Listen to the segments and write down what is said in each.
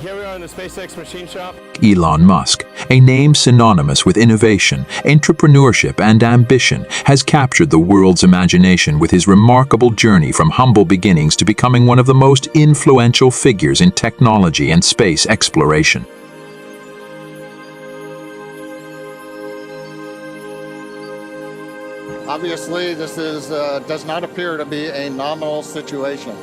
Here we are in the SpaceX machine shop. Elon Musk, a name synonymous with innovation, entrepreneurship, and ambition, has captured the world's imagination with his remarkable journey from humble beginnings to becoming one of the most influential figures in technology and space exploration. Obviously, this does not appear to be a nominal situation.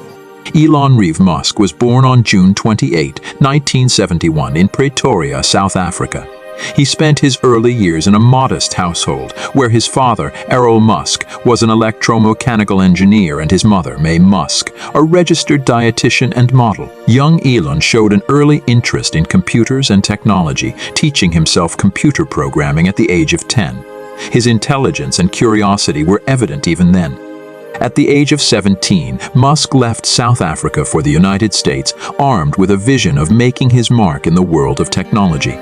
Elon Musk was born on June 28, 1971 in Pretoria, South Africa. He spent his early years in a modest household where his father, Elon Musk, was an electromechanical engineer and his mother, May Musk, a registered dietitian and model. Young Elon showed an early interest in computers and technology, teaching himself computer programming at the age of 10. His intelligence and curiosity were evident even then. At the age of 17, Musk left South Africa for the United States, armed with a vision of making his mark in the world of technology.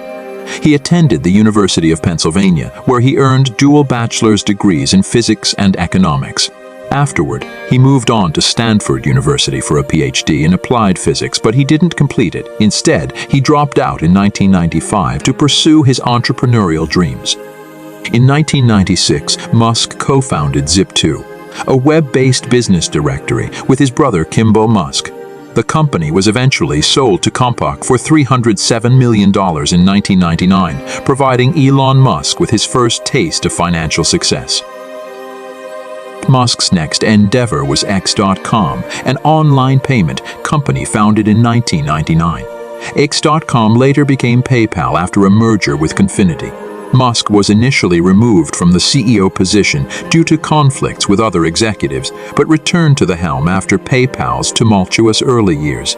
He attended the University of Pennsylvania, where he earned dual bachelor's degrees in physics and economics. Afterward, he moved on to Stanford University for a PhD in applied physics, but he didn't complete it. Instead, he dropped out in 1995 to pursue his entrepreneurial dreams. In 1996, Musk co-founded Zip2, a web-based business directory, with his brother Kimbo Musk. The company was eventually sold to Compaq for $307 million in 1999, providing Elon Musk with his first taste of financial success. Musk's next endeavor was X.com, an online payment company founded in 1999. X.com later became PayPal after a merger with Confinity. Musk was initially removed from the CEO position due to conflicts with other executives, but returned to the helm after PayPal's tumultuous early years.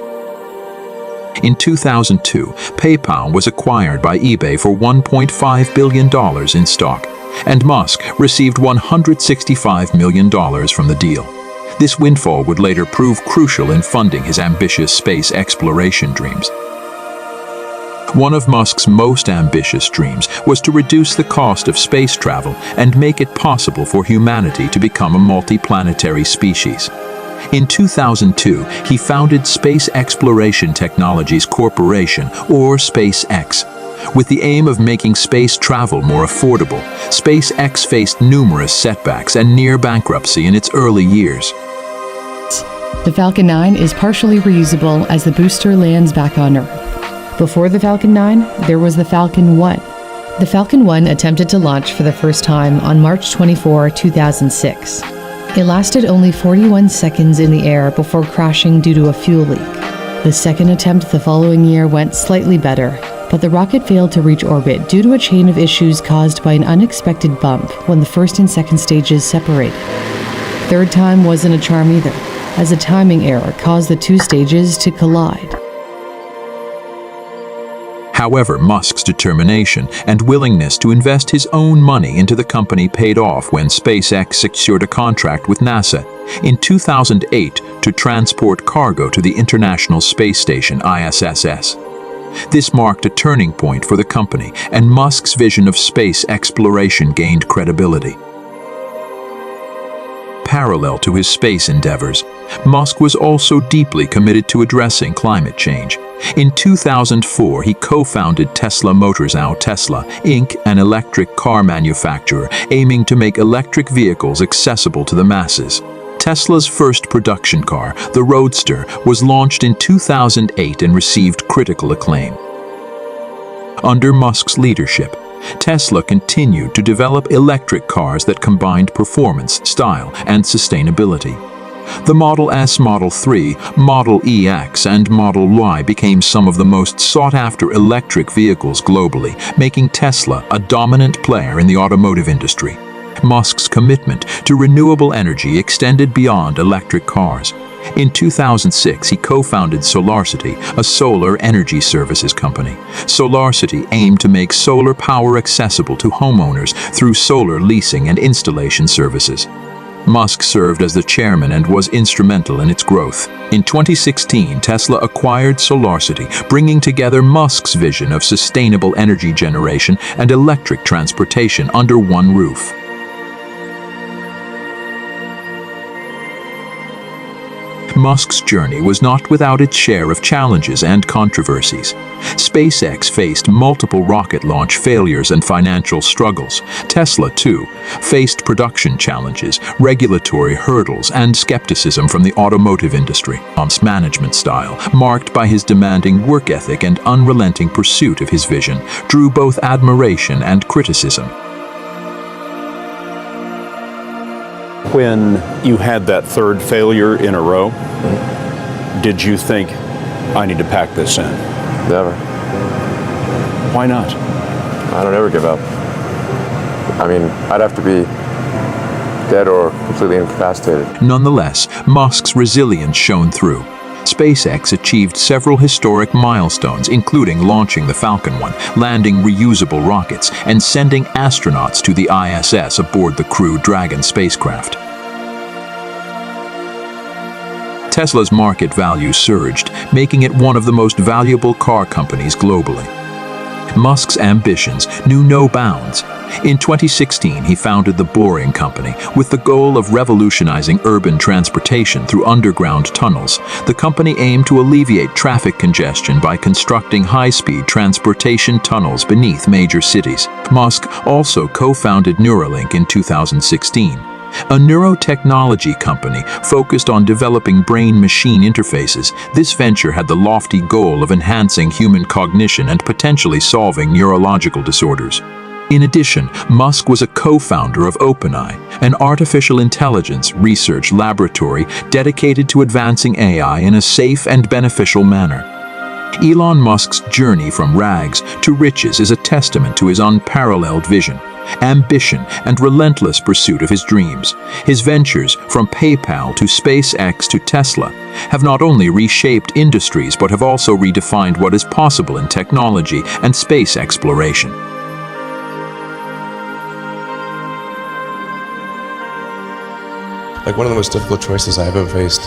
In 2002, PayPal was acquired by eBay for $1.5 billion in stock, and Musk received $165 million from the deal. This windfall would later prove crucial in funding his ambitious space exploration dreams. One of Musk's most ambitious dreams was to reduce the cost of space travel and make it possible for humanity to become a multiplanetary species. In 2002, he founded Space Exploration Technologies Corporation, or SpaceX. With the aim of making space travel more affordable, SpaceX faced numerous setbacks and near bankruptcy in its early years. The Falcon 9 is partially reusable as the booster lands back on Earth. Before the Falcon 9, there was the Falcon 1. The Falcon 1 attempted to launch for the first time on March 24, 2006. It lasted only 41 seconds in the air before crashing due to a fuel leak. The second attempt the following year went slightly better, but the rocket failed to reach orbit due to a chain of issues caused by an unexpected bump when the first and second stages separated. Third time wasn't a charm either, as a timing error caused the two stages to collide. However, Musk's determination and willingness to invest his own money into the company paid off when SpaceX secured a contract with NASA in 2008 to transport cargo to the International Space Station ISS. This marked a turning point for the company, and Musk's vision of space exploration gained credibility. Parallel to his space endeavors, Musk was also deeply committed to addressing climate change. In 2004, he co-founded Tesla Motors Tesla, Inc., an electric car manufacturer aiming to make electric vehicles accessible to the masses. Tesla's first production car, the Roadster, was launched in 2008 and received critical acclaim. Under Musk's leadership, Tesla continued to develop electric cars that combined performance, style, and sustainability. The Model S, Model 3, Model EX, and Model Y became some of the most sought-after electric vehicles globally, making Tesla a dominant player in the automotive industry. Musk's commitment to renewable energy extended beyond electric cars. In 2006, he co-founded SolarCity, a solar energy services company. SolarCity aimed to make solar power accessible to homeowners through solar leasing and installation services. Musk served as the chairman and was instrumental in its growth. In 2016, Tesla acquired SolarCity, bringing together Musk's vision of sustainable energy generation and electric transportation under one roof. Musk's journey was not without its share of challenges and controversies. SpaceX faced multiple rocket launch failures and financial struggles. Tesla, too, faced production challenges, regulatory hurdles, and skepticism from the automotive industry. Musk's management style, marked by his demanding work ethic and unrelenting pursuit of his vision, drew both admiration and criticism. When you had that third failure in a row, did you think, I need to pack this in? Never. Why not? I don't ever give up. I mean, I'd have to be dead or completely incapacitated. Nonetheless, Musk's resilience shone through. SpaceX achieved several historic milestones, including launching the Falcon 1, landing reusable rockets, and sending astronauts to the ISS aboard the Crew Dragon spacecraft. Tesla's market value surged, making it one of the most valuable car companies globally. Musk's ambitions knew no bounds. In 2016, he founded the Boring Company with the goal of revolutionizing urban transportation through underground tunnels. The company aimed to alleviate traffic congestion by constructing high-speed transportation tunnels beneath major cities. Musk also co-founded Neuralink in 2016, a neurotechnology company focused on developing brain-machine interfaces. This venture had the lofty goal of enhancing human cognition and potentially solving neurological disorders. In addition, Musk was a co-founder of OpenAI, an artificial intelligence research laboratory dedicated to advancing AI in a safe and beneficial manner. Elon Musk's journey from rags to riches is a testament to his unparalleled vision, ambition, and relentless pursuit of his dreams. His ventures, from PayPal to SpaceX to Tesla, have not only reshaped industries but have also redefined what is possible in technology and space exploration. Like, one of the most difficult choices I've ever faced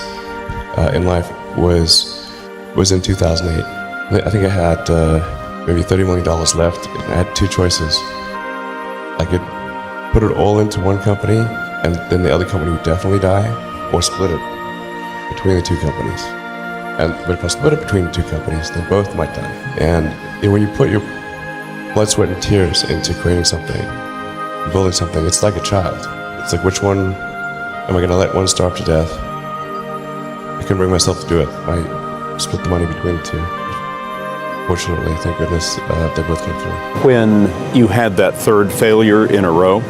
in life was in 2008. I think I had maybe $30 million left, and I had two choices. I could put it all into one company, and then the other company would definitely die, or split it between the two companies. But if I split it between the two companies, then both might die. And when you put your blood, sweat, and tears into creating something, building something, it's like a child. It's like, which one am I going to let one starve to death? I couldn't bring myself to do it. I split the money between the two. Fortunately, thank goodness, they both came through. When you had that third failure in a row,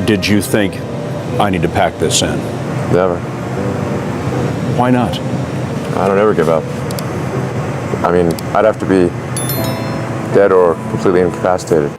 did you think, I need to pack this in? Never. Why not? I don't ever give up. I mean, I'd have to be dead or completely incapacitated.